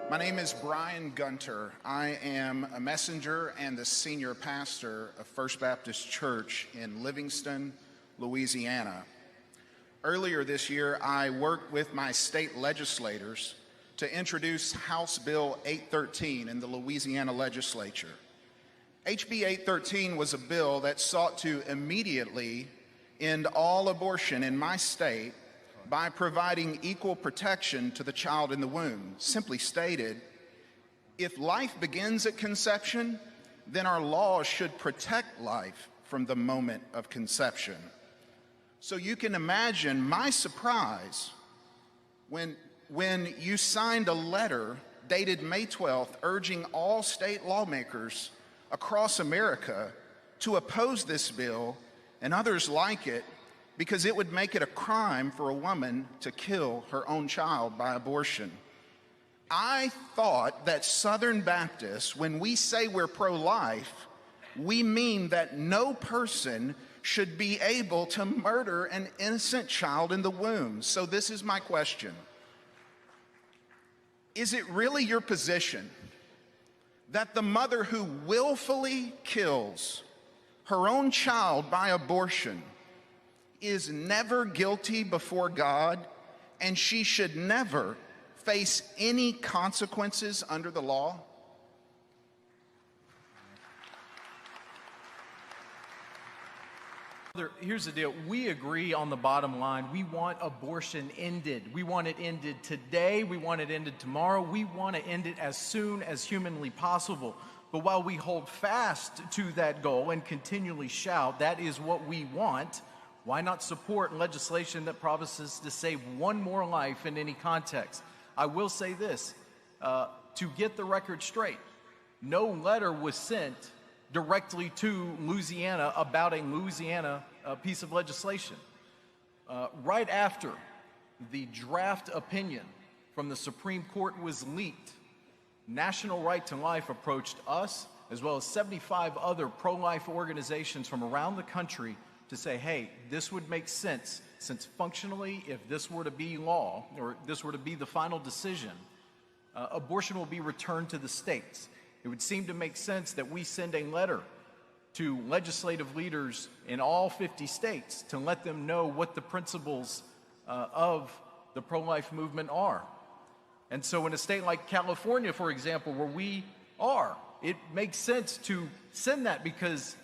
My name is Brian Gunter. I am a messenger and the senior pastor of First Baptist Church in Livingston, Louisiana. Earlier this year, I worked with my state legislators to introduce House Bill 813 in the Louisiana legislature. HB 813 was a bill that sought to immediately end all abortion in my state by providing equal protection to the child in the womb. Simply stated, if life begins at conception, then our laws should protect life from the moment of conception. So you can imagine my surprise when you signed a letter dated May 12th urging all state lawmakers across America to oppose this bill and others like it, because it would make it a crime for a woman to kill her own child by abortion. I thought that Southern Baptists, when we say we're pro-life, we mean that no person should be able to murder an innocent child in the womb. So this is my question. Is it really your position that the mother who willfully kills her own child by abortion is never guilty before God, and she should never face any consequences under the law? Here's the deal. We agree on the bottom line. We want abortion ended. We want it ended today. We want it ended tomorrow. We want to end it as soon as humanly possible. But while we hold fast to that goal and continually shout, that is what we want, why not support legislation that promises to save one more life in any context? I will say this, to get the record straight, no letter was sent directly to Louisiana about a Louisiana piece of legislation. Right after the draft opinion from the Supreme Court was leaked, National Right to Life approached us, as well as 75 other pro-life organizations from around the country, to say, hey, this would make sense, since functionally, if this were to be law, or this were to be the final decision, abortion will be returned to the states. It would seem to make sense that we send a letter to legislative leaders in all 50 states to let them know what the principles of the pro-life movement are. And so in a state like California, for example, where we are, it makes sense to send that because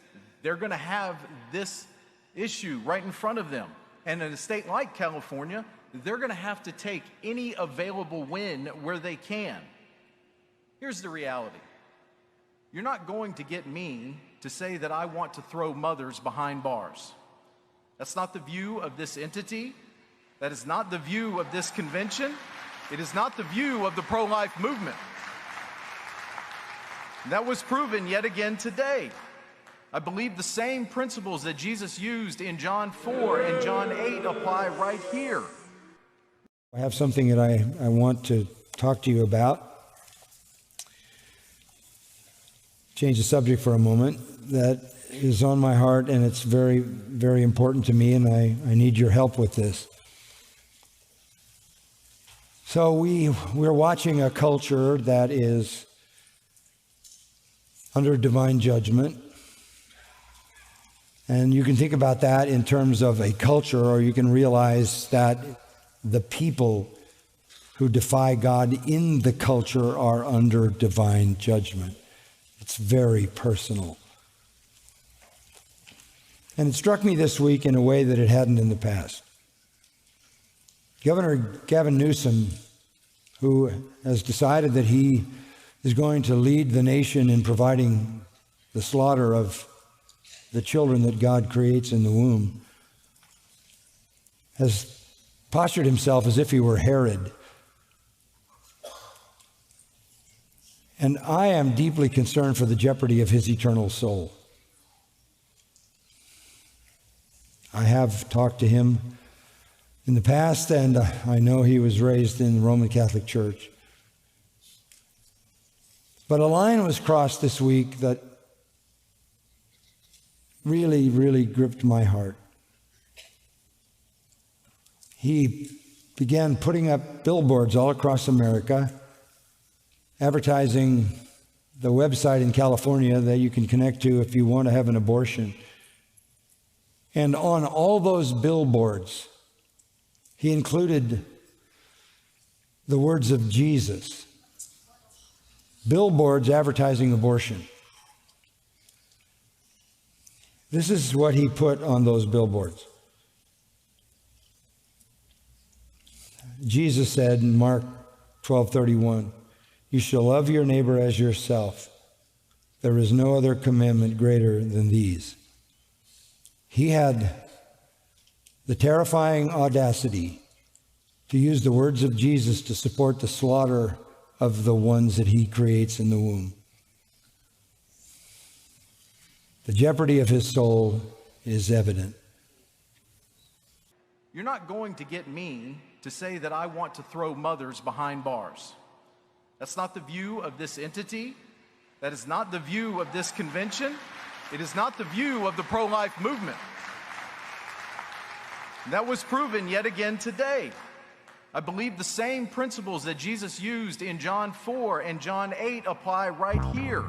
they're going to have this issue right in front of them. And in a state like California, they're going to have to take any available win where they can. Here's the reality. You're not going to get me to say that I want to throw mothers behind bars. That's not the view of this entity. That is not the view of this convention. It is not the view of the pro-life movement. That was proven yet again today. I believe the same principles that Jesus used in John 4 and John 8 apply right here. I have something that I want to talk to you about. Change the subject for a moment. That is on my heart, and it's very, very important to me, and I need your help with this. So we're watching a culture that is under divine judgment. And you can think about that in terms of a culture, or you can realize that the people who defy God in the culture are under divine judgment. It's very personal. And it struck me this week in a way that it hadn't in the past. Governor Gavin Newsom, who has decided that he is going to lead the nation in providing the slaughter of the children that God creates in the womb, has postured himself as if he were Herod. And I am deeply concerned for the jeopardy of his eternal soul. I have talked to him in the past, and I know he was raised in the Roman Catholic Church. But a line was crossed this week that really, really gripped my heart. He began putting up billboards all across America advertising the website in California that you can connect to if you want to have an abortion. And on all those billboards, he included the words of Jesus. Billboards advertising abortion. This is what he put on those billboards. Jesus said in Mark 12:31, "You shall love your neighbor as yourself. There is no other commandment greater than these." He had the terrifying audacity to use the words of Jesus to support the slaughter of the ones that he creates in the womb. The jeopardy of his soul is evident. You're not going to get me to say that I want to throw mothers behind bars. That's not the view of this entity. That is not the view of this convention. It is not the view of the pro-life movement. That was proven yet again today. I believe the same principles that Jesus used in John 4 and John 8 apply right here.